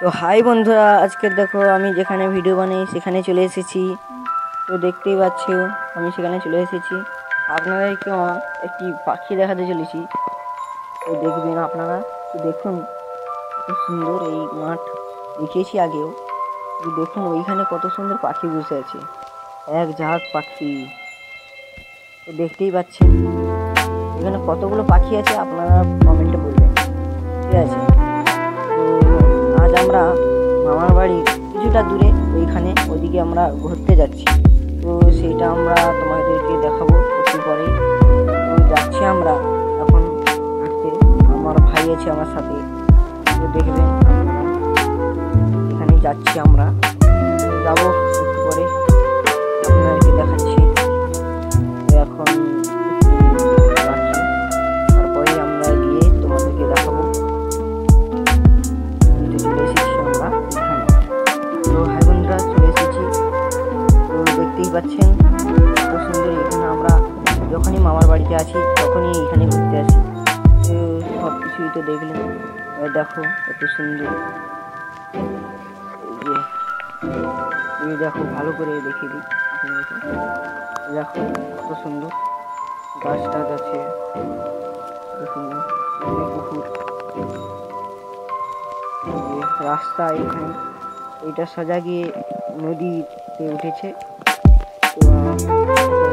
তো হাই বন্ধুরা, আজকে দেখো আমি যেখানে ভিডিও বানাই সেখানে চলে এসেছি। তো দেখতেই পাচ্ছ আমি সেখানে চলে এসেছি। আপনাদেরকে একটি পাখি দেখাতে চলেছি। তো দেখবেন আপনারা, তো দেখুন কত সুন্দর এই মাঠ। দেখিয়েছি আগেও, তো দেখুন ওইখানে কত সুন্দর পাখি বসে আছে, এক ঝাঁক পাখি। তো দেখতেই পাচ্ছেন এখানে কতগুলো পাখি আছে, আপনারা কমেন্টে বলবেন, ঠিক আছে। তো আজ আমরা মামার বাড়ির কিছুটা দূরে ওইদিকে আমরা ঘুরতে যাচ্ছি। তো সেইটা আমরা তোমাদেরকে দেখাবো একটু পরেই। তো যাচ্ছি আমরা এখন ঘুরতে, আমার ভাই আছে আমার সাথে। তো দেখবেন আপনারা, এখানে যাচ্ছি আমরা, যাবো একটু পরে, আপনাদেরকে দেখাচ্ছি। তো এখন যাচ্ছি, তারপরে আমরা গিয়ে তোমাদেরকে দেখাবো। চলে এসেছি আমরা এখানে। তো হাই বন্ধুরা, চলে এসেছি। তো দেখতেই পাচ্ছেন কত সুন্দর। এখানে আমরা যখনই মামার বাড়িতে আছি তখনই এখানে ঘুরতে আসি। তো সব কিছুই তো দেখলেন, দেখো কত সুন্দর। এই দেখো, ভালো করে দেখিয়ে দিই আপনাদেরকে। দেখো কত সুন্দর গাছ টাছ আছে, দেখুন এখানে পুকুর, রাস্তা এখানে, এটা সোজা গিয়ে নদীতে উঠেছে। তো